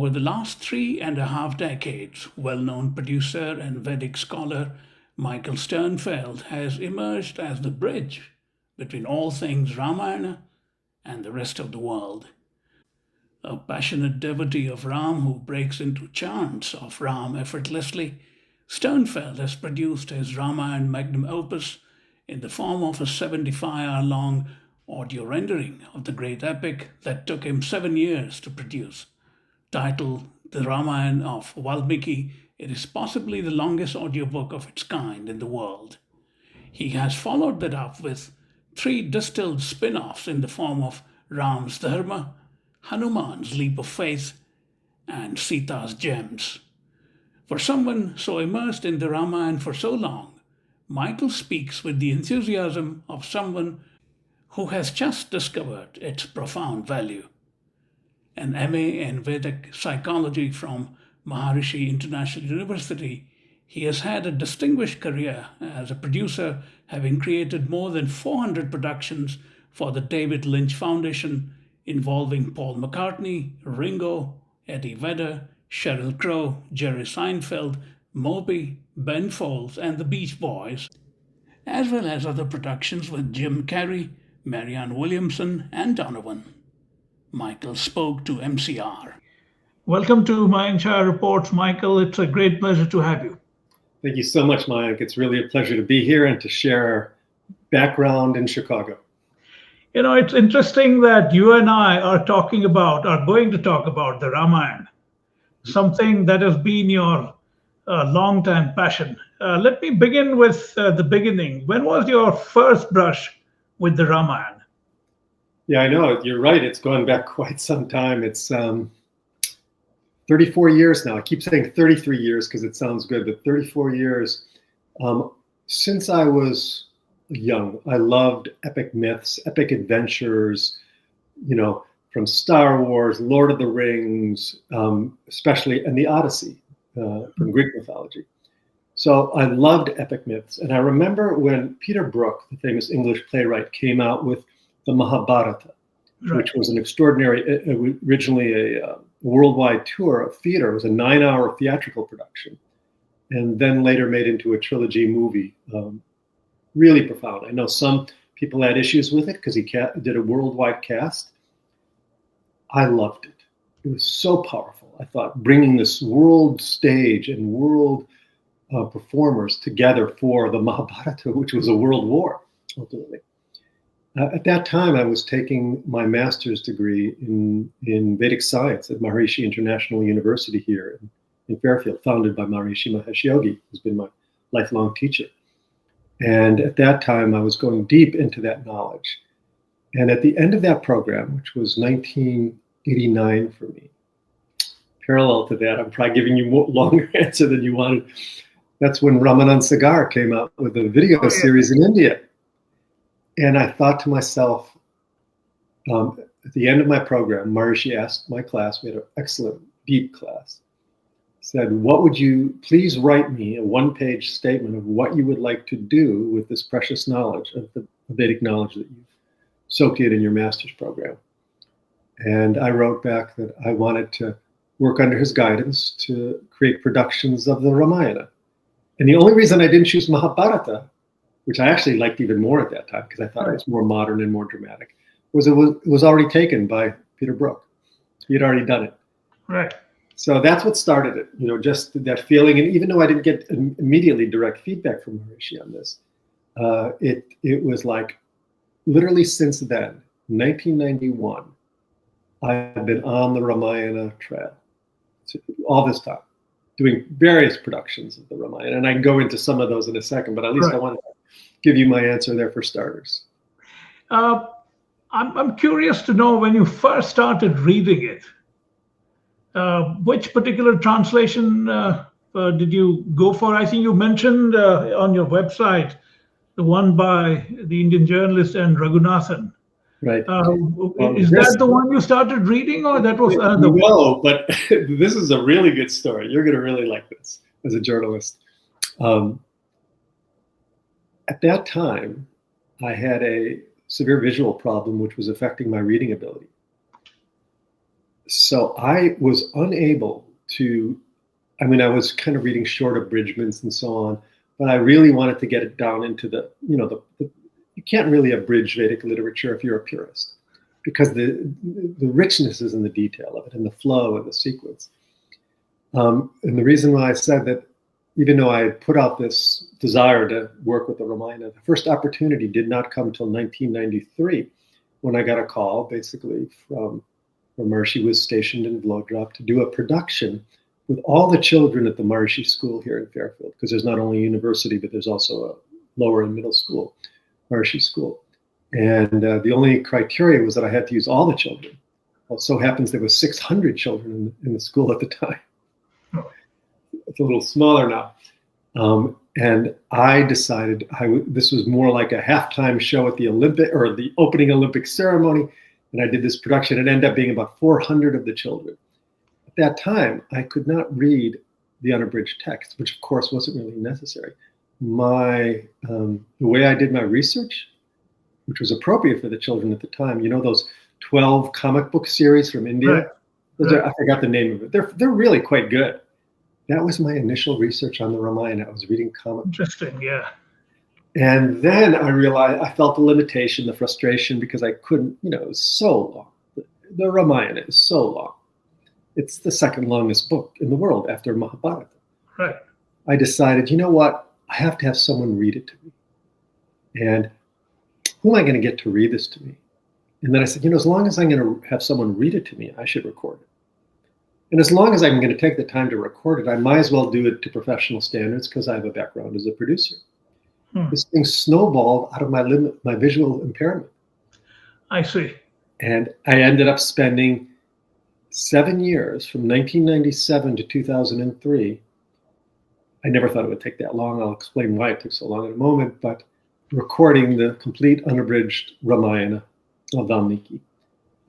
Over the last 3.5 decades, well-known producer and Vedic scholar Michael Sternfeld has emerged as the bridge between all things Ramayana and the rest of the world. A passionate devotee of Ram who breaks into chants of Ram effortlessly, Sternfeld has produced his Ramayana magnum opus in the form of a 75-hour-long audio rendering of the great epic that took him 7 years to produce. Titled The Ramayana of Valmiki, it is possibly the longest audiobook of its kind in the world. He has followed that up with 3 distilled spin-offs in the form of Ram's Dharma, Hanuman's Leap of Faith, and Sita's Gems. For someone so immersed in the Ramayana for so long, Michael speaks with the enthusiasm of someone who has just discovered its profound value. An MA in Vedic Psychology from Maharishi International University, he has had a distinguished career as a producer, having created more than 400 productions for the David Lynch Foundation involving Paul McCartney, Ringo, Eddie Vedder, Sheryl Crowe, Jerry Seinfeld, Moby, Ben Folds, and the Beach Boys, as well as other productions with Jim Carrey, Marianne Williamson and Donovan. Michael spoke to MCR. Welcome to Mayank Chhaya Reports, Michael. It's a great pleasure to have you. Thank you so much, Mayank. It's really a pleasure to be here and to share our background in Chicago. You know, it's interesting that you and I are going to talk about the Ramayana, something that has been your long-time passion. Let me begin with the beginning. When was your first brush with the Ramayana? Yeah, I know. You're right. It's going back quite some time. It's 34 years now. I keep saying 33 years because it sounds good, but 34 years. Since I was young, I loved epic myths, epic adventures, from Star Wars, Lord of the Rings, especially, and the Odyssey from Greek mythology. So I loved epic myths. And I remember when Peter Brook, the famous English playwright, came out with the Mahabharata, right, which was an extraordinary, originally a worldwide tour of theater. It was a 9-hour theatrical production, and then later made into a trilogy movie. Really profound. I know some people had issues with it because he did a worldwide cast. I loved it. It was so powerful. I thought bringing this world stage and world performers together for the Mahabharata, which was a world war, ultimately. At that time, I was taking my master's degree in Vedic science at Maharishi International University here in Fairfield, founded by Maharishi Mahesh Yogi, who's been my lifelong teacher. And at that time, I was going deep into that knowledge. And at the end of that program, which was 1989 for me, parallel to that, I'm probably giving you a longer answer than you wanted. That's when Ramanand Sagar came out with a video series in India. And I thought to myself, at the end of my program, Maharishi asked my class, we had an excellent, deep class, said, what would you please write me a 1-page statement of what you would like to do with this precious knowledge of the Vedic knowledge that you've soaked in your master's program. And I wrote back that I wanted to work under his guidance to create productions of the Ramayana. And the only reason I didn't choose Mahabharata, which I actually liked even more at that time because I thought it was more modern and more dramatic, was it was already taken by Peter Brook. He had already done it. Right. So that's what started it, just that feeling. And even though I didn't get immediately direct feedback from Maharishi on this, it was like literally since then, 1991, I've been on the Ramayana trail all this time, doing various productions of the Ramayana. And I can go into some of those in a second, but at least I want to give you my answer there for starters. I'm curious to know, when you first started reading it, which particular translation did you go for? I think you mentioned on your website the one by the Indian journalist and Raghunathan. Right. Is that the one you started reading, or that was another one? No, but this is a really good story. You're going to really like this as a journalist. At that time, I had a severe visual problem which was affecting my reading ability. So I was unable to, I mean, I was kind of reading short abridgments and so on, but I really wanted to get it down into the, you can't really abridge Vedic literature if you're a purist, because the richness is in the detail of it and the flow and the sequence. And the reason why I said that, even though I had put out this desire to work with the Ramayana, the first opportunity did not come till 1993, when I got a call basically from Maharishi was stationed in Vlodrop to do a production with all the children at the Maharishi school here in Fairfield, because there's not only a university, but there's also a lower and middle school, Maharishi school. And the only criteria was that I had to use all the children. Well, it so happens there was 600 children in the school at the time. It's a little smaller now. And I decided this was more like a halftime show at the Olympic, or the opening Olympic ceremony. And I did this production. It ended up being about 400 of the children. At that time, I could not read the unabridged text, which of course wasn't really necessary. The way I did my research, which was appropriate for the children at the time, those 12 comic book series from India? Right. I forgot the name of it. They're really quite good. That was my initial research on the Ramayana. I was reading comics. Interesting, yeah. And then I realized I felt the limitation, the frustration, because I couldn't, it was so long. The Ramayana is so long. It's the second longest book in the world after Mahabharata. Right. I decided, you know what? I have to have someone read it to me. And who am I going to get to read this to me? And then I said, as long as I'm going to have someone read it to me, I should record it. And as long as I'm going to take the time to record it, I might as well do it to professional standards, because I have a background as a producer. This thing snowballed out of my visual impairment. I see. And I ended up spending 7 years, from 1997 to 2003. I never thought it would take that long. I'll explain why it took so long in a moment, but recording the complete unabridged Ramayana of Valmiki.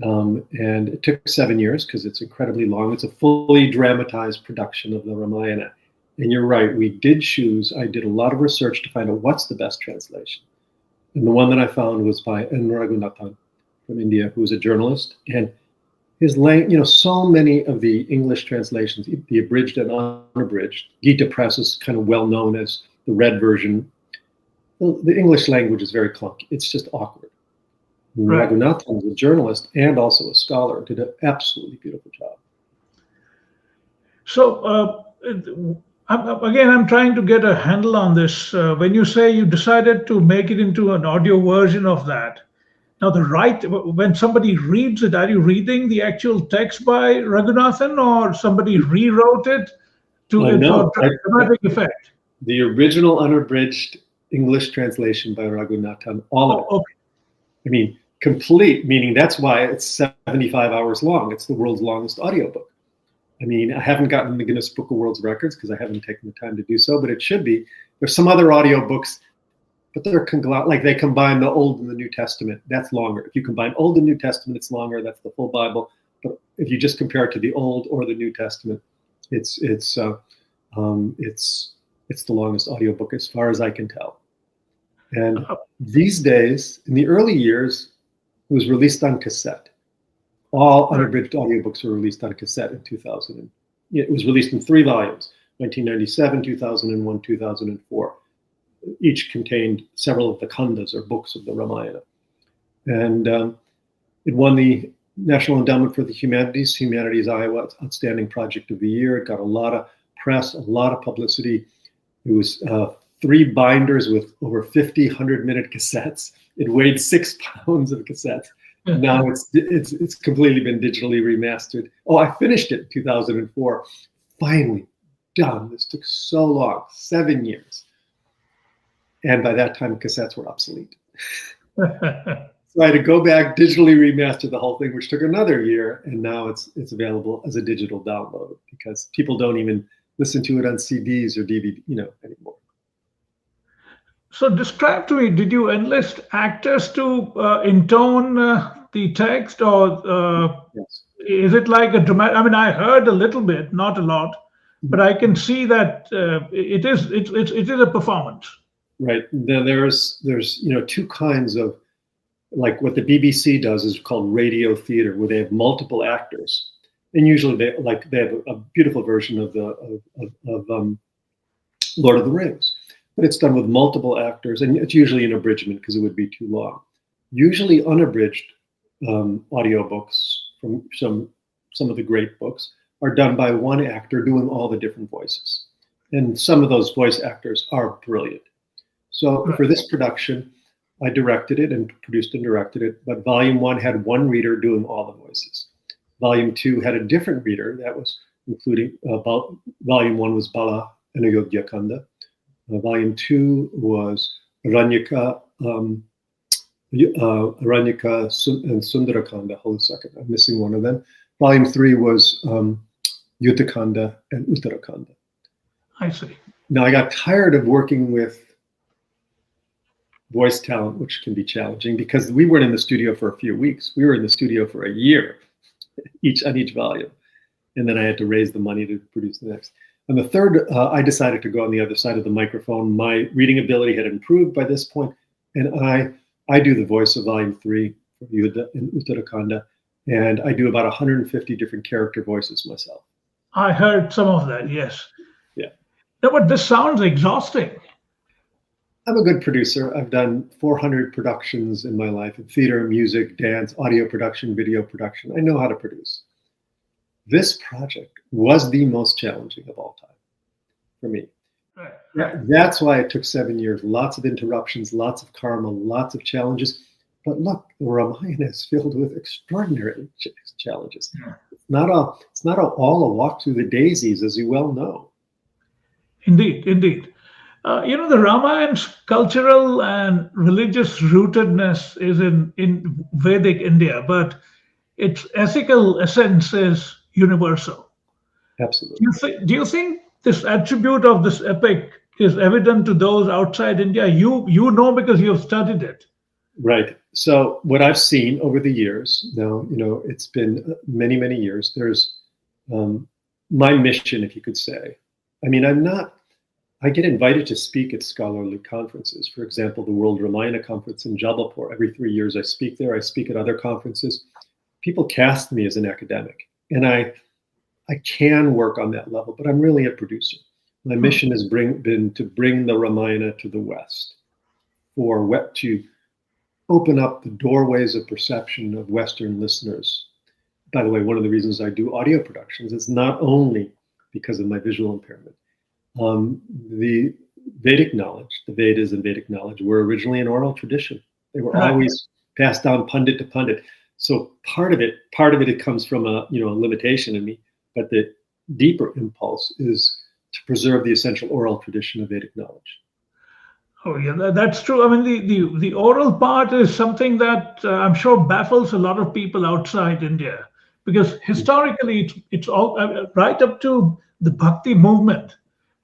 And it took 7 years because it's incredibly long. It's a fully dramatized production of the Ramayana. And you're right, I did a lot of research to find out what's the best translation. And the one that I found was by N. Raghunathan from India, who was a journalist. And his so many of the English translations, the abridged and unabridged, Gita Press is kind of well known as the read version. Well, the English language is very clunky. It's just awkward. Right. Raghunathan was a journalist and also a scholar, did an absolutely beautiful job. So, I'm trying to get a handle on this. When you say you decided to make it into an audio version of that, now when somebody reads it, are you reading the actual text by Raghunathan, or somebody rewrote it for dramatic effect? The original unabridged English translation by Raghunathan, all of it. Okay. I mean, complete, meaning that's why it's 75 hours long. It's the world's longest audiobook. I mean, I haven't gotten the Guinness Book of World Records because I haven't taken the time to do so, but it should be. There's some other audiobooks, but they're like they combine the Old and the New Testament. That's longer. If you combine Old and New Testament, it's longer. That's the full Bible. But if you just compare it to the Old or the New Testament, it's the longest audiobook as far as I can tell. And these days, in the early years, it was released on cassette. All unabridged audiobooks were released on cassette in 2000. It was released in 3 volumes, 1997, 2001, 2004. Each contained several of the khandas, or books of the Ramayana. And it won the National Endowment for the Humanities Iowa Outstanding Project of the Year. It got a lot of press, a lot of publicity. It was 3 binders with over 50 100-minute cassettes. It weighed 6 pounds of cassettes. Now it's completely been digitally remastered. Oh, I finished it in 2004. Finally done. This took so long, 7 years. And by that time, cassettes were obsolete. So I had to go back, digitally remaster the whole thing, which took another year. And now it's available as a digital download, because people don't even listen to it on CDs or DVD, anymore. So describe to me, did you enlist actors to intone the text, or yes. Is it like a dramatic? I mean, I heard a little bit, not a lot, but I can see that it is a performance. Right. There's 2 kinds of, like what the BBC does is called radio theater, where they have multiple actors. And usually they have a beautiful version of Lord of the Rings, but it's done with multiple actors, and it's usually an abridgment because it would be too long. Usually unabridged audiobooks from some of the great books are done by one actor doing all the different voices. And some of those voice actors are brilliant. So for this production, I directed it and produced and directed it, but volume 1 had one reader doing all the voices. Volume 2 had a different reader that was including, volume 1 was Bala and Ayodhya Kanda. Volume 2 was Aranyaka and Sundarakanda. Hold a second, I'm missing one of them. Volume 3 was Yuddhakanda and Uttarakanda. I see. Now I got tired of working with voice talent, which can be challenging because we weren't in the studio for a few weeks. We were in the studio for a year on each volume. And then I had to raise the money to produce the next. On the third, I decided to go on the other side of the microphone. My reading ability had improved by this point, and I do the voice of volume 3 for Yuddha and Uttarakanda, and I do about 150 different character voices myself. I heard some of that, yes. Yeah. No, but this sounds exhausting. I'm a good producer. I've done 400 productions in my life in theater, music, dance, audio production, video production. I know how to produce. This project was the most challenging of all time for me. Right. That's why it took 7 years. Lots of interruptions, lots of karma, lots of challenges. But look, the Ramayana is filled with extraordinary challenges. Yeah. It's not all a walk through the daisies, as you well know. Indeed, indeed. The Ramayan's cultural and religious rootedness is in Vedic India, but its ethical essence is universal. Absolutely. Do you think this attribute of this epic is evident to those outside India? You know because you have studied it. Right. So what I've seen over the years, now, it's been many, many years, there's my mission, if you could say. I mean, I get invited to speak at scholarly conferences. For example, the World Ramayana Conference in Jabalpur. Every 3 years I speak there. I speak at other conferences. People cast me as an academic, and I can work on that level, but I'm really a producer. My mission has been to bring the Ramayana to the West, to open up the doorways of perception of Western listeners. By the way, one of the reasons I do audio productions is not only because of my visual impairment. The Vedic knowledge, the Vedas and Vedic knowledge, were originally an oral tradition. They were always passed down pundit to pundit. So part of it comes from a limitation in me, but the deeper impulse is to preserve the essential oral tradition of Vedic knowledge. Oh yeah, that's true. I mean, the oral part is something that I'm sure baffles a lot of people outside India, because historically it's all right up to the Bhakti movement,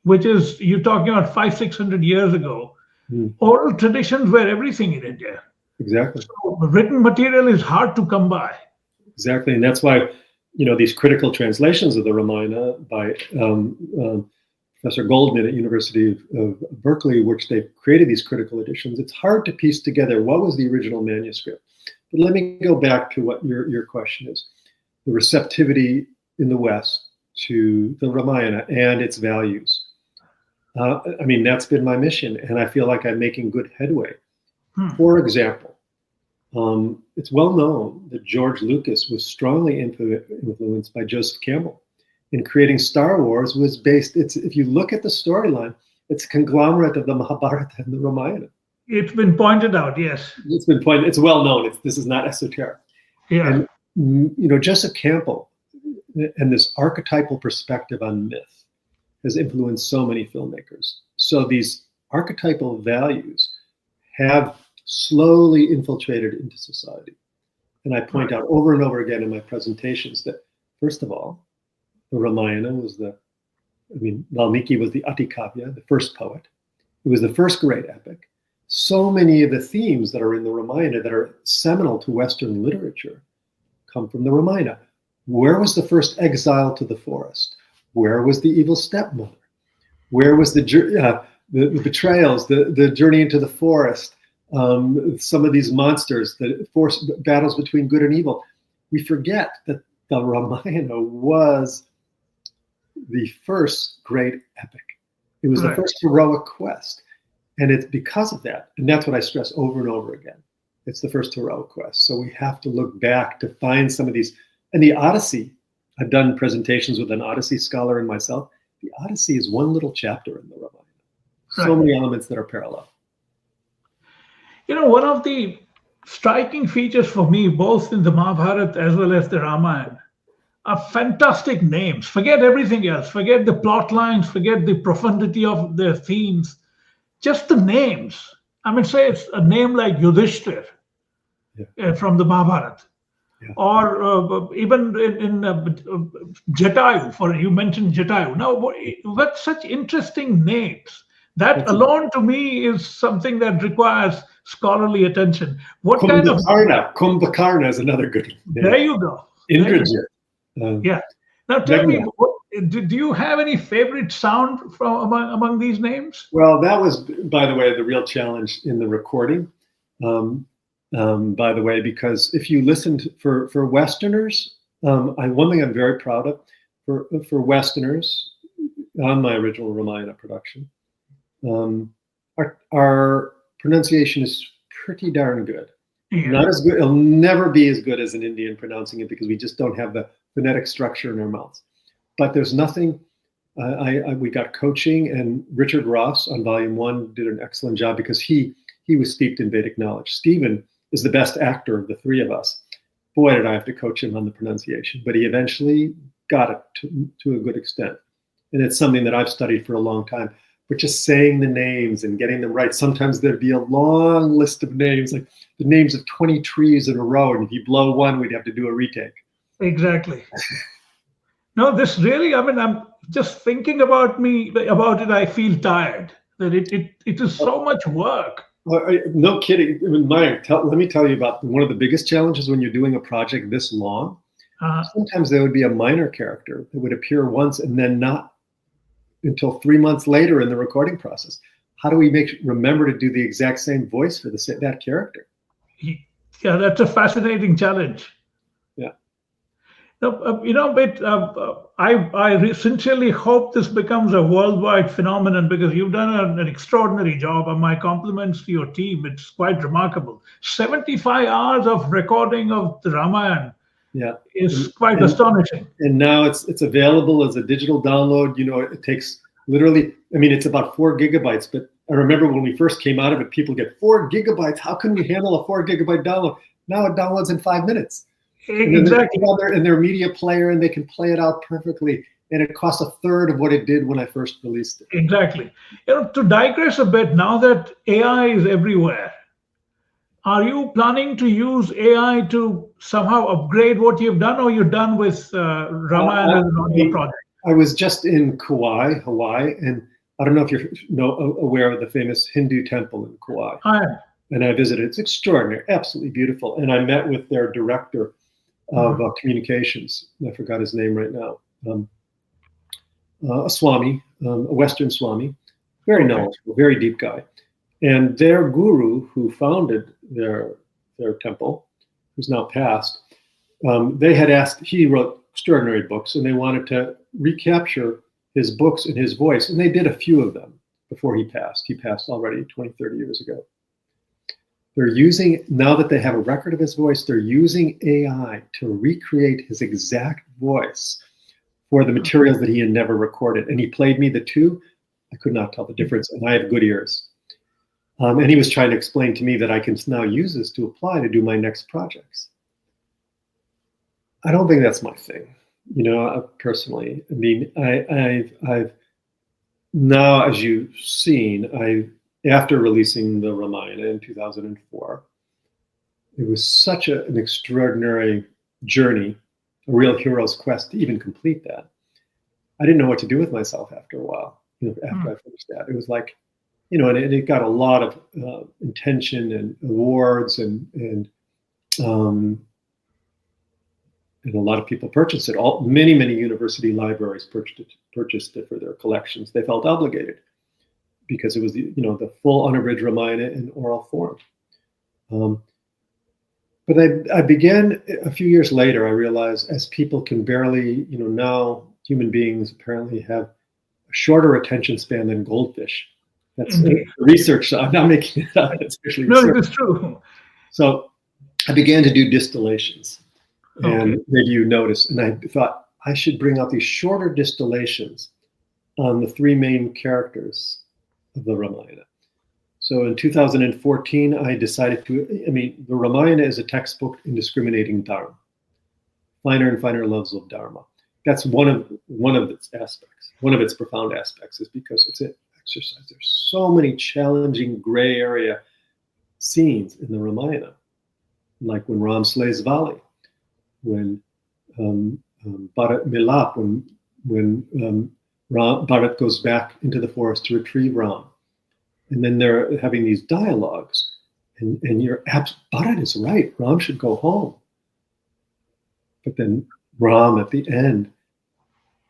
which is, you're talking about 500-600 years ago. Oral traditions were everything in India. Exactly. So written material is hard to come by. Exactly, and that's why these critical translations of the Ramayana by Professor Goldman at University of Berkeley, which they've created these critical editions. It's hard to piece together what was the original manuscript. But let me go back to what your question is: the receptivity in the West to the Ramayana and its values. That's been my mission, and I feel like I'm making good headway. For example, it's well known that George Lucas was strongly influenced by Joseph Campbell. In creating Star Wars was based, if you look at the storyline, it's a conglomerate of the Mahabharata and the Ramayana. It's been pointed out, yes. It's been pointed, it's well known, this is not esoteric. Yeah. And, Joseph Campbell and this archetypal perspective on myth has influenced so many filmmakers. So these archetypal values have slowly infiltrated into society. And I point out over and over again in my presentations that, first of all, the Ramayana was Valmiki was the Atikavya, the first poet. It was the first great epic. So many of the themes that are in the Ramayana that are seminal to Western literature come from the Ramayana. Where was the first exile to the forest? Where was the evil stepmother? Where was the betrayals, the journey into the forest, some of these monsters, the forced battles between good and evil? We forget that the Ramayana was the first great epic. It was the first heroic quest. And it's because of that. And that's what I stress over and over again. It's the first heroic quest. So we have to look back to find some of these. And the Odyssey, I've done presentations with an Odyssey scholar and myself. The Odyssey is one little chapter in the Ramayana. So many elements that are parallel. One of the striking features for me, both in the Mahabharata as well as the Ramayana, are fantastic names. Forget everything else. Forget the plot lines. Forget the profundity of the themes. Just the names. I mean, say it's a name like Yudhishthir from the Mahabharata. Yeah. Or even in Jatayu, you mentioned Jatayu. Now, what such interesting names. That alone to me is something that requires scholarly attention. What kind of Kumbhakarna is another good name. There you go. Indrajit. Yeah. Now tell me, do you have any favorite sound from among these names? Well, that was, by the way, the real challenge in the recording. By the way, because if you listened for Westerners, one thing I'm very proud of for Westerners on my original Ramayana production, our pronunciation is pretty darn good. Yeah. Not as good. It'll never be as good as an Indian pronouncing it because we just don't have the phonetic structure in our mouths. But there's nothing. We got coaching, and Richard Ross on Volume 1 did an excellent job because he was steeped in Vedic knowledge. Stephen is the best actor of the three of us. Boy, did I have to coach him on the pronunciation, but he eventually got it to a good extent. And it's something that I've studied for a long time. But just saying the names and getting them right. Sometimes there'd be a long list of names, like the names of 20 trees in a row. And if you blow one, we'd have to do a retake. Exactly. No, this really, I mean, I'm just thinking about it, I feel tired. That it is so much work. No kidding. I mean, Mayank, let me tell you about one of the biggest challenges when you're doing a project this long. Sometimes there would be a minor character that would appear once and then not until 3 months later in the recording process. How do we remember to do the exact same voice for that character? Yeah, that's a fascinating challenge. Yeah. I sincerely hope this becomes a worldwide phenomenon because you've done an extraordinary job, and my compliments to your team. It's quite remarkable. 75 hours of recording of the Ramayana. Yeah, is quite astonishing. And now it's available as a digital download. It takes literally, it's about 4 gigabytes. But I remember when we first came out of it, people get 4 gigabytes. How can we handle a 4 gigabyte download? Now it downloads in 5 minutes. Exactly. In their media player, and they can play it out perfectly. And it costs a third of what it did when I first released it. Exactly. To digress a bit, now that AI is everywhere, are you planning to use AI to somehow upgrade what you've done, or you're done with Ramayana as an audio project? I was just in Kauai, Hawaii, and I don't know if you're aware of the famous Hindu temple in Kauai. I am. And I visited. It's extraordinary, absolutely beautiful. And I met with their director of communications. I forgot his name right now. A Swami, a Western Swami, very knowledgeable, very deep guy. And their guru, who founded their temple, who's now passed, they had asked, he wrote extraordinary books, and they wanted to recapture his books in his voice. And they did a few of them before he passed. He passed already 20, 30 years ago. They're using, now that they have a record of his voice, they're using AI to recreate his exact voice for the materials that he had never recorded. And he played me the two. I could not tell the difference, and I have good ears. And he was trying to explain to me that I can now use this to apply to do my next projects. I don't think that's my thing, personally. I've now, as you've seen, after releasing the Ramayana in 2004, it was such an extraordinary journey, a real hero's quest to even complete that. I didn't know what to do with myself after a while, after I finished that. It was like, and it got a lot of attention and awards, and a lot of people purchased it. Many university libraries purchased it for their collections. They felt obligated because it was the full unabridged Ramayana in oral form. But I began a few years later. I realized as people can barely, now human beings apparently have a shorter attention span than goldfish. That's research. So I'm not making it up. It's actually no, research. it is true. So I began to do distillations, and Okay. maybe you noticed. And I thought I should bring out these shorter distillations on the three main characters of the Ramayana. So in 2014, I decided the Ramayana is a textbook in discriminating Dharma, finer and finer levels of Dharma. That's one of its aspects. One of its profound aspects is because it's an exercise. There's so many challenging gray area scenes in the Ramayana, like when Ram slays Vali, when Bharat Milap, when Bharat goes back into the forest to retrieve Ram. And then they're having these dialogues, and Bharat is right. Ram should go home. But then Ram, at the end,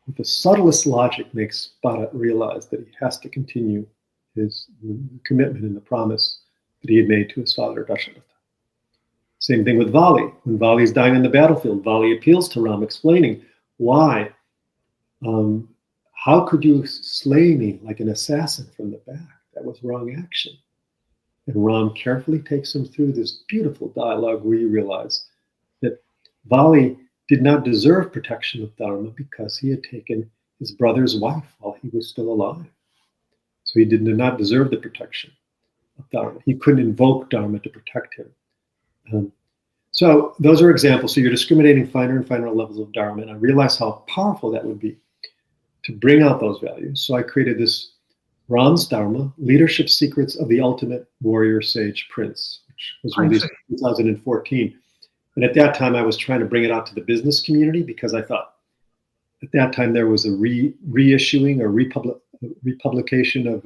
with the subtlest logic, makes Bharat realize that he has to continue his commitment and the promise that he had made to his father Dasharatha. Same thing with Vali. When Vali is dying on the battlefield, Vali appeals to Ram, explaining why. How could you slay me like an assassin from the back? That was wrong action. And Ram carefully takes him through this beautiful dialogue where you realize that Vali did not deserve protection of Dharma because he had taken his brother's wife while he was still alive. So he did not deserve the protection of Dharma. He couldn't invoke Dharma to protect him. So those are examples. So you're discriminating finer and finer levels of Dharma. And I realized how powerful that would be to bring out those values. So I created this Ram's Dharma, Leadership Secrets of the Ultimate Warrior Sage Prince, which was released in 2014. And at that time, I was trying to bring it out to the business community because I thought at that time there was a reissuing or republication of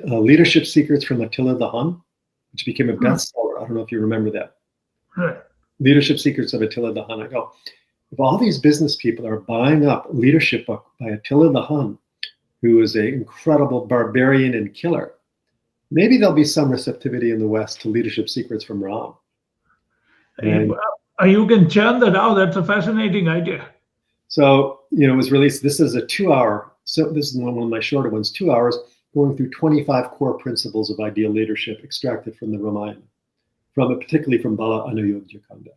Leadership Secrets from Attila the Hun, which became a bestseller. I don't know if you remember that. Right. Leadership Secrets of Attila the Hun. I go, if all these business people are buying up a leadership book by Attila the Hun, who is an incredible barbarian and killer, maybe there'll be some receptivity in the West to Leadership Secrets from Ram. And you can churn that out. That's a fascinating idea. So, it was released. This is a 2-hour. So this is one of my shorter ones, 2 hours, going through 25 core principles of ideal leadership extracted from the Ramayana, particularly from Bala Anuyogya Kanda.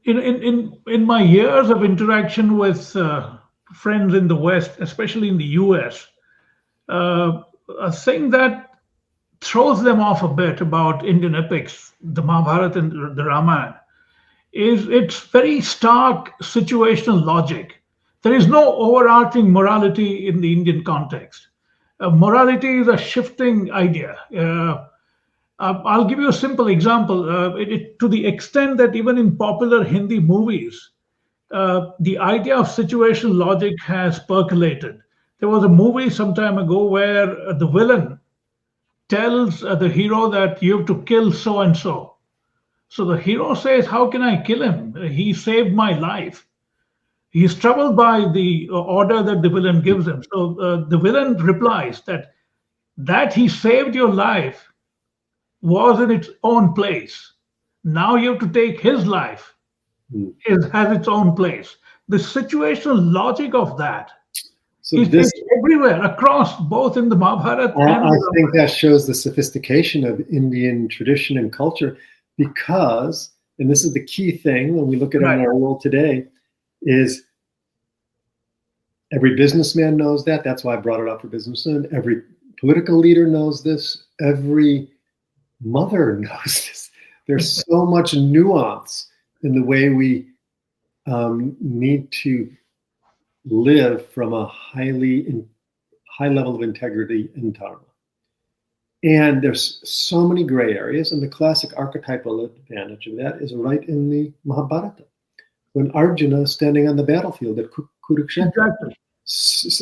In my years of interaction with friends in the West, especially in the US, a thing that throws them off a bit about Indian epics, the Mahabharata and the Ramayana, is its very stark situational logic. There is no overarching morality in the Indian context. Morality is a shifting idea. I'll give you a simple example. To the extent that even in popular Hindi movies, the idea of situational logic has percolated. There was a movie some time ago where the villain tells the hero that you have to kill so and so. So the hero says, "How can I kill him? He saved my life." He's troubled by the order that the villain gives him. So the villain replies that he saved your life was in its own place. Now you have to take his life. Has its own place. The situational logic of that is everywhere across, both in the Mahabharata and I think that shows the sophistication of Indian tradition and culture because, and this is the key thing when we look at it in our world today, is every businessman knows that. That's why I brought it up for businessmen. Every political leader knows this. Every mother knows this. There's so much nuance in the way we need to live from a high level of integrity and dharma. And there's so many gray areas, and the classic archetypal advantage of that is right in the Mahabharata. When Arjuna is standing on the battlefield at Kurukshetra,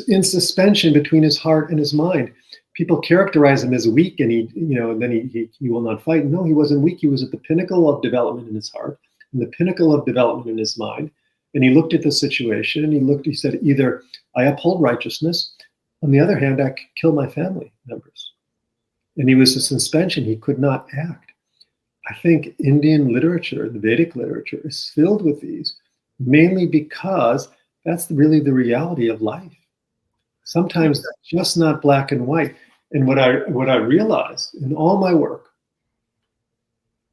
in suspension between his heart and his mind. People characterize him as weak, and he will not fight. No, he wasn't weak. He was at the pinnacle of development in his heart, and the pinnacle of development in his mind. And he looked at the situation, and he said, either I uphold righteousness, on the other hand, I kill my family members. and he was a suspension. He could not act. I think Indian literature, the Vedic literature, is filled with these, mainly because that's really the reality of life. Sometimes it's just not black and white. And what I realized in all my work,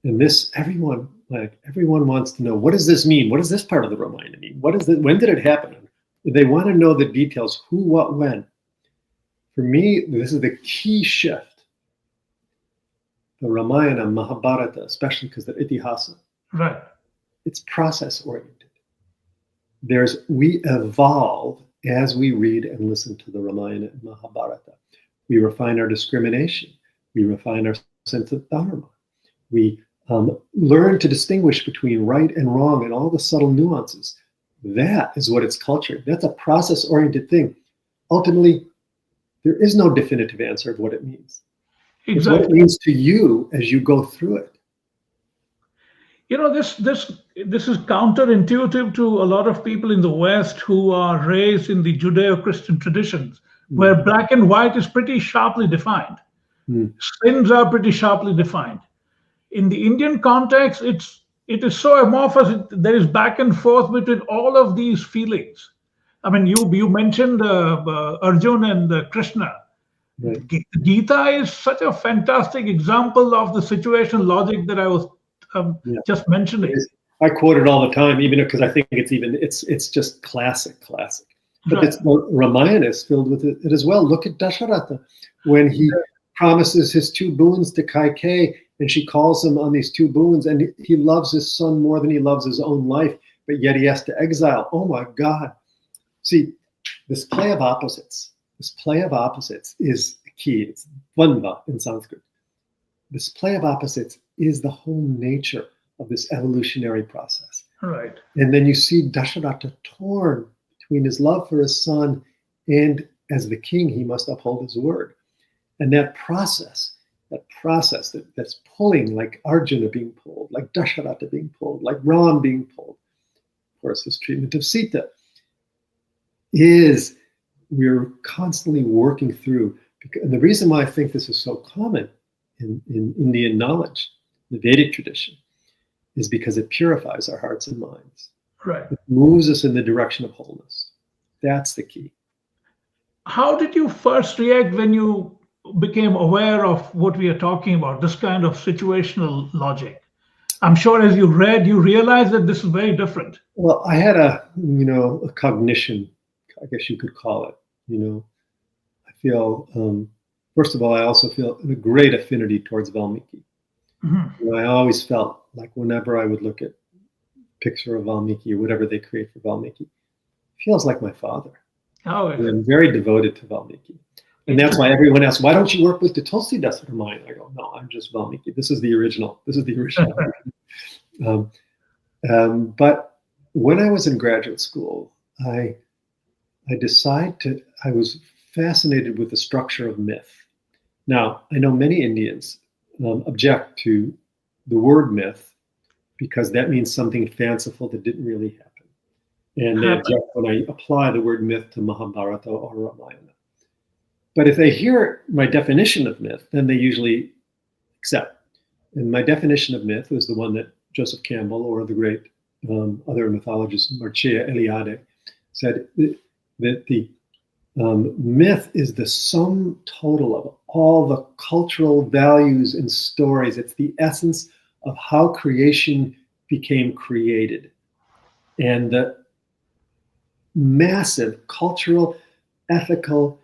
and this, everyone wants to know, what does this mean? What does this part of the Ramayana mean? What is it? When did it happen? They want to know the details, who, what, when. For me, this is the key shift. The Ramayana, Mahabharata, especially because they're itihasa. Right. It's process oriented. We evolve as we read and listen to the Ramayana and Mahabharata. We refine our discrimination. We refine our sense of dharma. We learn to distinguish between right and wrong and all the subtle nuances. That is what it's culture. That's a process-oriented thing. Ultimately, there is no definitive answer of what it means. Exactly. It's what it means to you as you go through it. This is counterintuitive to a lot of people in the West who are raised in the Judeo-Christian traditions, where black and white is pretty sharply defined. Sins are pretty sharply defined. In the Indian context, it is so amorphous. There is back and forth between all of these feelings. I mean, you mentioned Arjun and Krishna. Right. Gita is such a fantastic example of the situation logic that I was just mentioning. I quote it all the time, even because I think it's just classic. But Right. the Ramayana is filled with it as well. Look at Dasharatha when he promises his 2 boons to Kaikeyi, and she calls him on these 2 boons, and he loves his son more than he loves his own life, but yet he has to exile. Oh my God. See, this play of opposites is key. It's Dvandva in Sanskrit. This play of opposites is the whole nature of this evolutionary process. Right. And then you see Dasharatha torn between his love for his son and as the king, he must uphold his word. And that process that's pulling, like Arjuna being pulled, like Dasharatha being pulled, like Ram being pulled. Of course, his treatment of Sita is we're constantly working through. And the reason why I think this is so common in Indian knowledge, the Vedic tradition, is because it purifies our hearts and minds. Right. It moves us in the direction of wholeness. That's the key. How did you first react when you became aware of what we are talking about, this kind of situational logic? I'm sure as you read, you realized that this is very different. Well, I had a cognition, I guess you could call it. I feel, first of all, I also feel a great affinity towards Valmiki. Mm-hmm. I always felt like whenever I would look at a picture of Valmiki or whatever they create for Valmiki, it feels like my father. Oh, And I'm very devoted to Valmiki. And that's why everyone asks, why don't you work with the Tulsidas Ramayana? I go, no, I'm just Valmiki. This is the original. But when I was in graduate school, I was fascinated with the structure of myth. Now, I know many Indians object to the word myth because that means something fanciful that didn't really happen. And they object when I apply the word myth to Mahabharata or Ramayana. But if they hear my definition of myth, then they usually accept. And my definition of myth is the one that Joseph Campbell or the great other mythologist Mircea Eliade said, that the myth is the sum total of all the cultural values and stories. It's the essence of how creation became created. And the massive cultural, ethical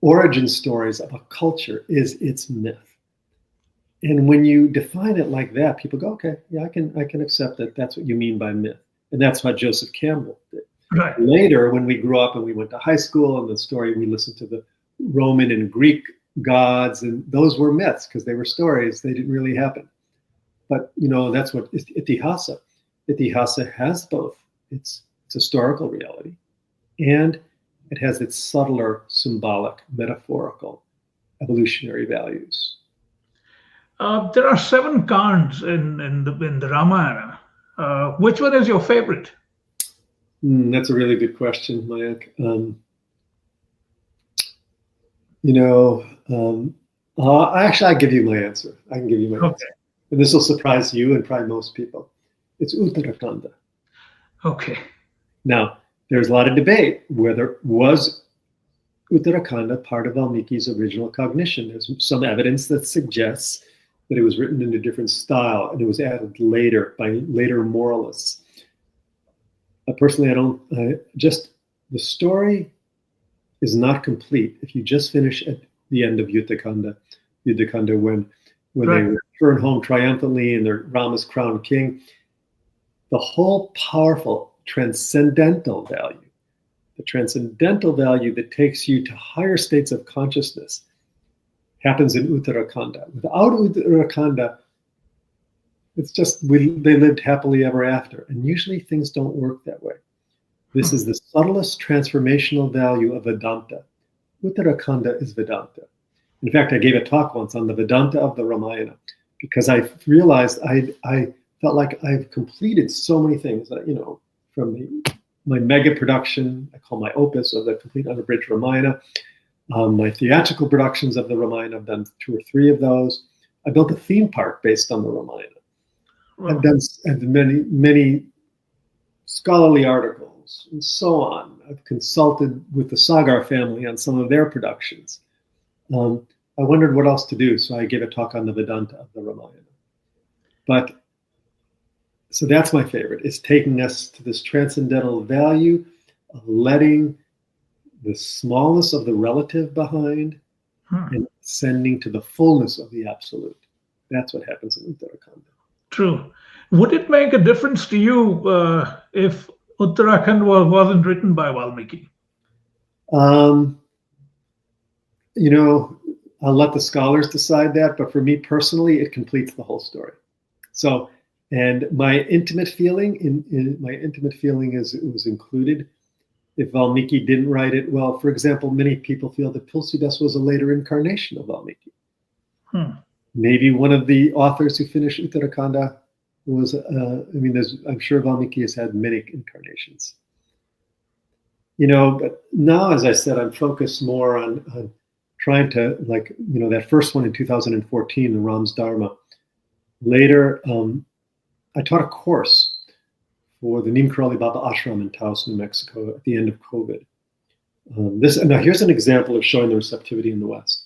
origin stories of a culture is its myth. And when you define it like that, people go, okay, yeah, I can accept that that's what you mean by myth. And that's what Joseph Campbell did. Right. Later, when we grew up and we went to high school and the story, we listened to the Roman and Greek gods, and those were myths because they were stories. They didn't really happen. But, that's what itihasa. Itihasa has both its historical reality and it has its subtler, symbolic, metaphorical, evolutionary values. There are 7 kands in the Ramayana. Which one is your favorite? That's a really good question, Mayank. Actually, I give you my answer. I can give you my Okay. answer. And this will surprise you and probably most people. It's Uttarakhanda. Okay. Now, there's a lot of debate whether was Uttarakhanda part of Valmiki's original cognition. There's some evidence that suggests that it was written in a different style and it was added later by later moralists. Personally, the story is not complete if you just finish at the end of Uttarakhanda when Right. they return home triumphantly and they're Rama's crowned king. The whole powerful transcendental value, the transcendental value that takes you to higher states of consciousness, happens in Uttarakhanda. Without Uttarakhanda, it's just they lived happily ever after. And usually things don't work that way. This is the subtlest transformational value of Vedanta. Uttarakhanda is Vedanta. In fact, I gave a talk once on the Vedanta of the Ramayana because I realized I felt like I've completed so many things, from my mega production, I call my opus, of the complete unabridged Ramayana. My theatrical productions of the Ramayana, I've done 2 or 3 of those. I built a theme park based on the Ramayana. I've done many scholarly articles and so on. I've consulted with the Sagar family on some of their productions. I wondered what else to do, so I gave a talk on the Vedanta of the Ramayana. So that's my favorite. It's taking us to this transcendental value of letting the smallness of the relative behind and ascending to the fullness of the absolute. That's what happens in Uttarakhanda. True. Would it make a difference to you if Uttarakhand wasn't written by Valmiki? I'll let the scholars decide that, but for me personally, it completes the whole story. So, and my intimate feeling is it was included. If Valmiki didn't write it, well, for example, many people feel that Tulsidas was a later incarnation of Valmiki. Maybe one of the authors who finished Uttarakhanda was, I'm sure Valmiki has had many incarnations. But now, as I said, I'm focused more on trying to, that first one in 2014, the Ram's Dharma. Later, I taught a course for the Neem Karoli Baba Ashram in Taos, New Mexico at the end of COVID. Now here's an example of showing the receptivity in the West.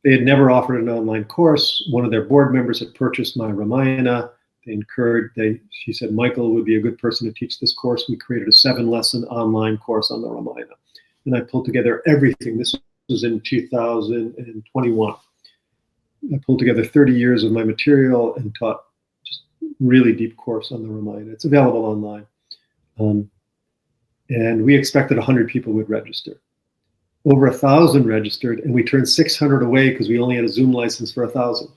They had never offered an online course. One of their board members had purchased my Ramayana. She said, Michael would be a good person to teach this course. We created a 7-lesson online course on the Ramayana. And I pulled together everything. This was in 2021. I pulled together 30 years of my material and taught just really deep course on the Ramayana. It's available online. And we expected 100 people would register. Over 1,000 registered, and we turned 600 away because we only had a Zoom license for 1,000.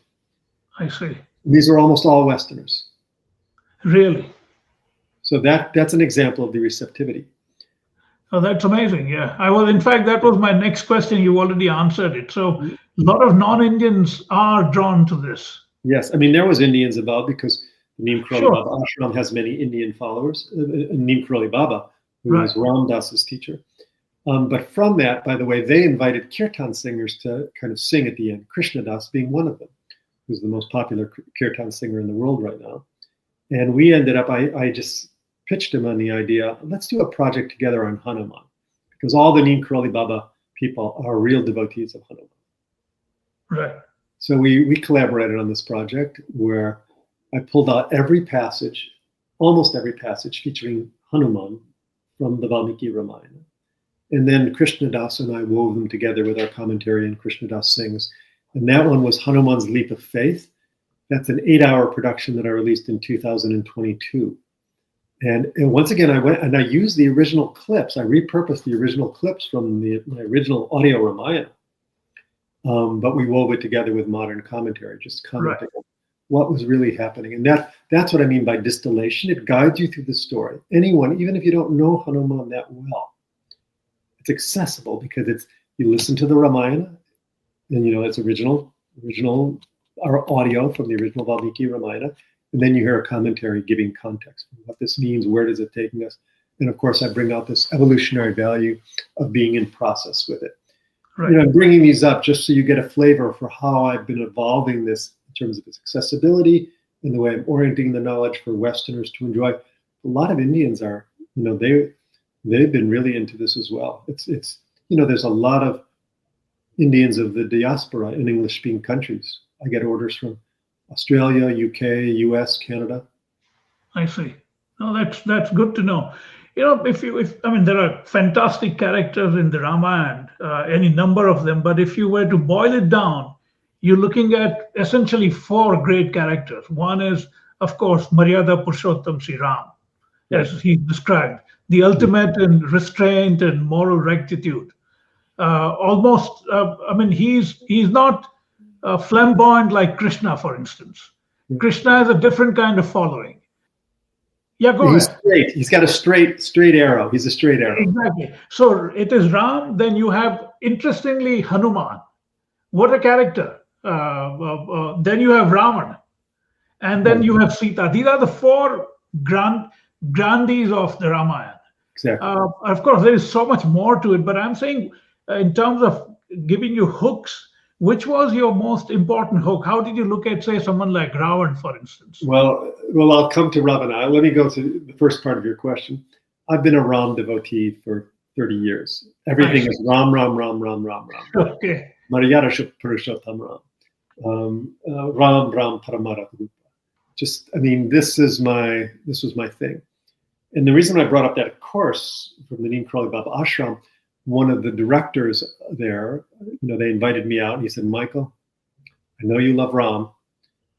I see. These are almost all Westerners. Really? So that's an example of the receptivity. Oh, that's amazing. Yeah. In fact, that was my next question. You already answered it. So a lot of non-Indians are drawn to this. Yes. There was Indians involved because Neem Karoli Baba Ashram has many Indian followers. Neem Karoli Baba, who is Ram Das's teacher. But from that, by the way, they invited kirtan singers to kind of sing at the end, Krishna Das being one of them, who's the most popular kirtan singer in the world right now. And we ended up, I just pitched him on the idea, let's do a project together on Hanuman, because all the Neem Karoli Baba people are real devotees of Hanuman. Right. So we collaborated on this project where I pulled out almost every passage featuring Hanuman from the Valmiki Ramayana. And then Krishna Das and I wove them together with our commentary, and Krishna Das sings. And that one was Hanuman's Leap of Faith. That's an 8-hour production that I released in 2022. And once again, I went and I used the original clips. I repurposed the original clips from my original audio Ramayana. But we wove it together with modern commentary, just commenting on what was really happening. And that's what I mean by distillation. It guides you through the story. Anyone, even if you don't know Hanuman that well, it's accessible because you listen to the Ramayana, and it's original our audio from the original Valmiki Ramayana, and then you hear a commentary giving context for what this means, where does it take us, and of course I bring out this evolutionary value of being in process with it. Right. I'm bringing these up just so you get a flavor for how I've been evolving this in terms of its accessibility and the way I'm orienting the knowledge for Westerners to enjoy. A lot of Indians are, they've been really into this as well. It's there's a lot of Indians of the diaspora in English-speaking countries. I get orders from Australia, UK, US, Canada. I see. No, that's good to know. There are fantastic characters in the Ramayana, any number of them. But if you were to boil it down, you're looking at essentially four great characters. One is, of course, Maryada Purushottam Sri Ram, as he described, the ultimate in restraint and moral rectitude. He's not flamboyant like Krishna, for instance. Krishna has a different kind of following. Yeah, go He's ahead. straight. He's got a straight arrow. He's a straight arrow. Exactly. So it is Ram. Then you have, interestingly, Hanuman. What a character. Then you have Ravan. And then you have Sita. These are the four grandees of the Ramayana. Exactly. Of course, there is so much more to it. But I'm saying, in terms of giving you hooks, which was your most important hook? How did you look at, say, someone like Ravan, for instance? Well, I'll come to Ravana. Let me go to the first part of your question. I've been a Ram devotee for 30 years. Everything is Ram, Ram, Ram, Ram, Ram, Ram. Okay. Maryada Purushottam Ram. Ram, Ram, Paramara. This was my thing. And the reason I brought up that course from the Neem Karoli Baba Ashram, one of the directors there, they invited me out and he said, Michael, I know you love Ram,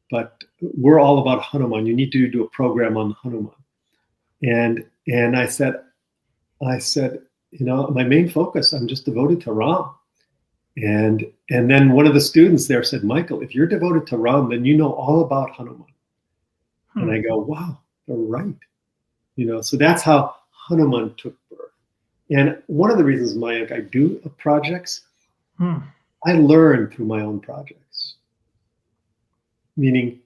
but we're all about Hanuman. You need to do a program on Hanuman. And I said, my main focus, I'm just devoted to Ram. And then one of the students there said, Michael, if you're devoted to Ram, then you know all about Hanuman. And I go, wow, they're right. So that's how Hanuman took birth. And one of the reasons, Mayank, I do projects, I learn through my own projects. Meaning,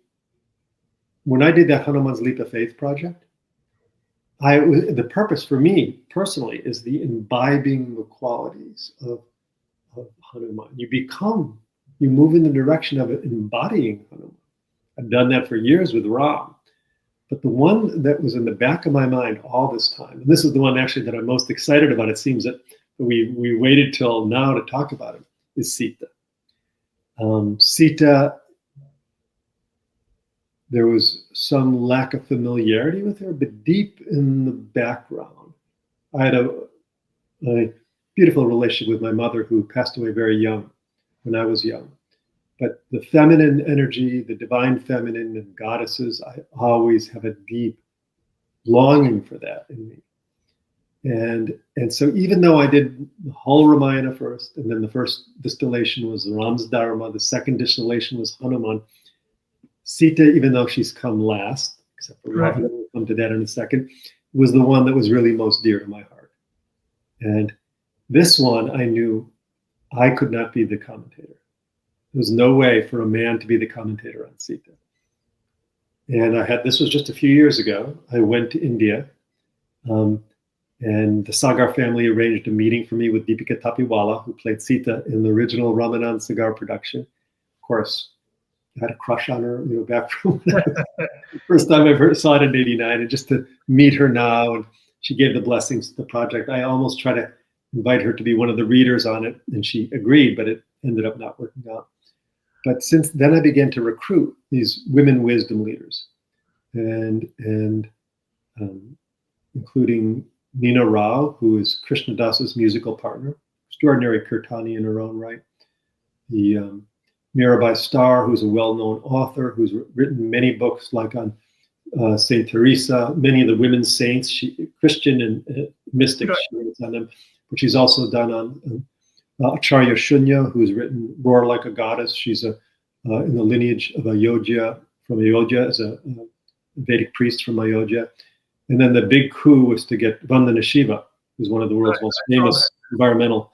when I did that Hanuman's Leap of Faith project, the purpose for me personally is the imbibing the qualities of Hanuman. You move in the direction of embodying Hanuman. I've done that for years with Ram. But the one that was in the back of my mind all this time, and this is the one actually that I'm most excited about, it seems that we waited till now to talk about it, is Sita. Sita, there was some lack of familiarity with her, but deep in the background, I had a beautiful relationship with my mother who passed away very young, when I was young. But the feminine energy, the divine feminine and goddesses, I always have a deep longing for that in me. And so even though I did the whole Ramayana first, and then the first distillation was Ram's Dharma, the second distillation was Hanuman, Sita, even though she's come last, except for Ravan, we'll come to that in a second, was the one that was really most dear to my heart. And this one, I knew I could not be the commentator. There's no way for a man to be the commentator on Sita. And this was just a few years ago. I went to India, and the Sagar family arranged a meeting for me with Deepika Tapiwala, who played Sita in the original Ramanand Sagar production. Of course, I had a crush on her, back from the first time I saw it in '89, and just to meet her now, and she gave the blessings to the project. I almost tried to invite her to be one of the readers on it, and she agreed, but it ended up not working out. But since then, I began to recruit these women wisdom leaders, and including Nina Rao, who is Krishna Das's musical partner, extraordinary kirtani in her own right. The Mirabai Starr, who's a well-known author, who's written many books like on Saint Teresa, many of the women's saints, Christian and mystic, she writes on them. But she's also done on Acharya Shunya, who's written Roar Like a Goddess. She's in the lineage of Ayodhya, from Ayodhya, as a Vedic priest from Ayodhya. And then the big coup was to get Vandana Shiva, who's one of the world's most famous environmental.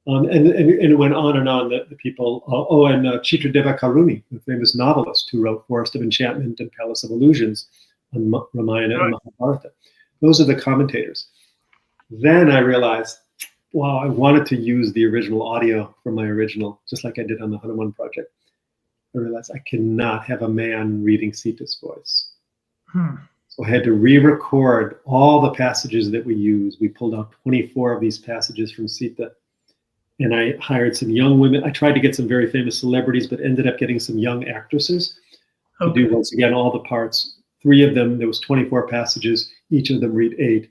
And it went on and on, the people. And Chitradeva Karuni, the famous novelist who wrote Forest of Enchantment and Palace of Illusions on Ramayana and Mahabharata. Those are the commentators. Then I realized wow, I wanted to use the original audio from my original, just like I did on the Hanuman project. I realized I cannot have a man reading Sita's voice. So I had to re-record all the passages that we use. We pulled out 24 of these passages from Sita. And I hired some young women. I tried to get some very famous celebrities, but ended up getting some young actresses to do, once again, all the parts. 3 of them, there was 24 passages. Each of them read 8.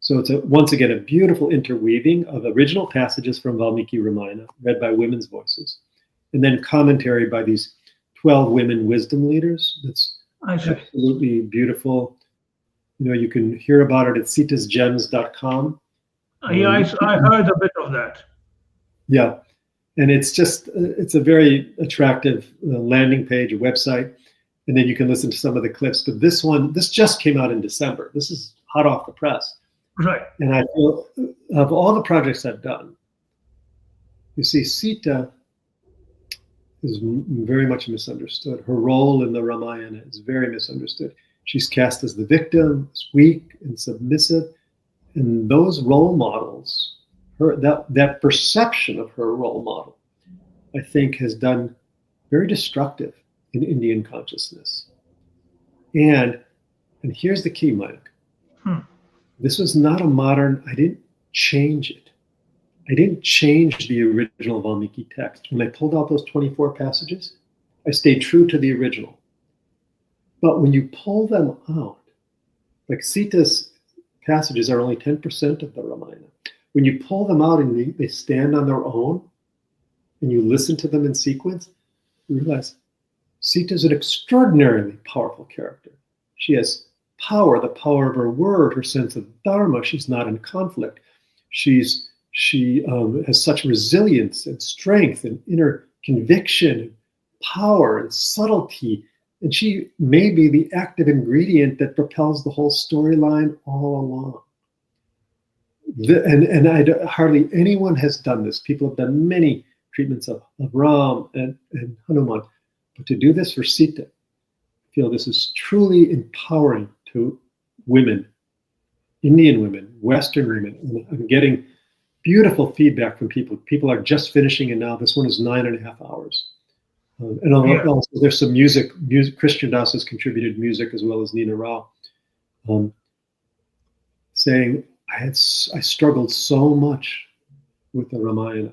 So it's, once again, a beautiful interweaving of original passages from Valmiki Ramayana, read by women's voices, and then commentary by these 12 women wisdom leaders. That's absolutely beautiful. You know, you can hear about it at sitasgems.com. Yeah, I heard a bit of that. Yeah, and it's just, it's a very attractive landing page, a website, and then you can listen to some of the clips. But this just came out in December. This is hot off the press. Right. And I feel, of all the projects I've done, you see, Sita is very much misunderstood. Her role in the Ramayana is very misunderstood. She's cast as the victim, weak and submissive, and those role models, that perception of her role model, I think, has done very destructive in Indian consciousness. And here's the key, Mike. This was not a modern, I didn't change it. I didn't change the original Valmiki text. When I pulled out those 24 passages, I stayed true to the original. But when you pull them out, like Sita's passages are only 10% of the Ramayana. When you pull them out and they stand on their own, and you listen to them in sequence, you realize Sita is an extraordinarily powerful character. She has power, the power of her word, her sense of dharma. She's not in conflict. She has such resilience and strength and inner conviction, and power and subtlety. And she may be the active ingredient that propels the whole storyline all along. Hardly anyone has done this. People have done many treatments of Ram and Hanuman. But to do this for Sita, I feel this is truly empowering to women, Indian women, Western women. And I'm getting beautiful feedback from people. People are just finishing it now. This one is 9.5 hours. Also, there's some music. Christian Das has contributed music, as well as Nina Rao, saying, I struggled so much with the Ramayana.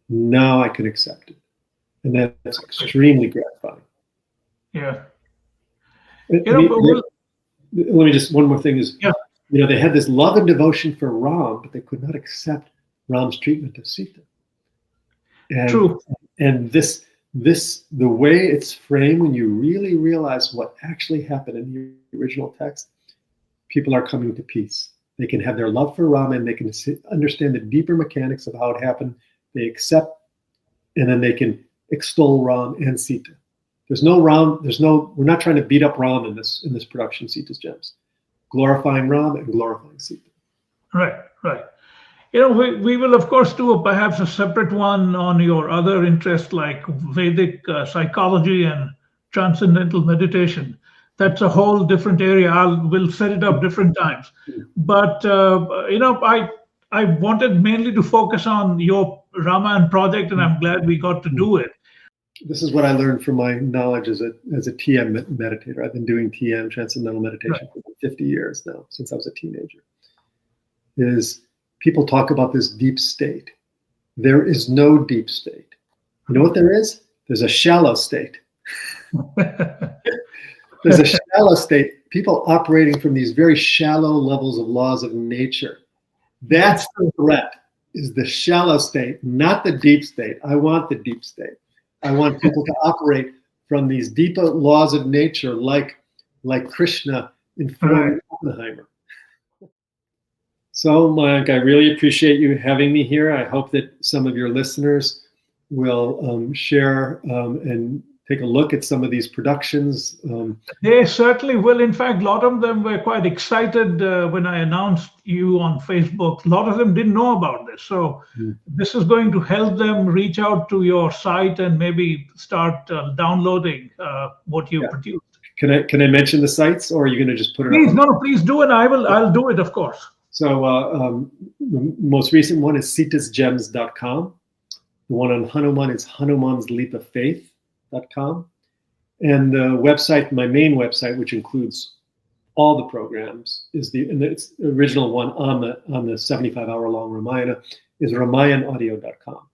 Now I can accept it. And that's extremely gratifying. Yeah. Let me just, one more thing is, they had this love and devotion for Ram, but they could not accept Ram's treatment of Sita. And, True. And the way it's framed, when you really realize what actually happened in the original text, people are coming to peace. They can have their love for Ram, and they can understand the deeper mechanics of how it happened. They accept, and then they can extol Ram and Sita. There's no Ram. We're not trying to beat up Ram in this production, Sita's Gems. Glorifying Ram and glorifying Sita. Right. We will, of course, do perhaps a separate one on your other interests, like Vedic psychology and transcendental meditation. That's a whole different area. We'll set it up different times. But, I wanted mainly to focus on your Ramayana project, and I'm glad we got to do it. This is what I learned from my knowledge as a TM meditator. I've been doing TM, transcendental meditation, for 50 years now, since I was a teenager. Is people talk about this deep state. There is no deep state. You know what there is? There's a shallow state. There's a shallow state. People operating from these very shallow levels of laws of nature. That's the threat, is the shallow state, not the deep state. I want the deep state. I want people to operate from these deeper laws of nature, like Krishna informed Oppenheimer. So, Mayank, I really appreciate you having me here. I hope that some of your listeners will share and take a look at some of these productions. They certainly will. In fact, a lot of them were quite excited when I announced you on Facebook. A lot of them didn't know about this. So this is going to help them reach out to your site and maybe start downloading what you produced. Can I mention the sites, or are you going to just put it Please, up? no, please do it. I'll do it, of course. So the most recent one is sitasgems.com. The one on Hanuman is hanumansleapoffaith.com. And the website, my main website, which includes all the programs, is the original one on the 75-hour long Ramayana, is ramayanaudio.com.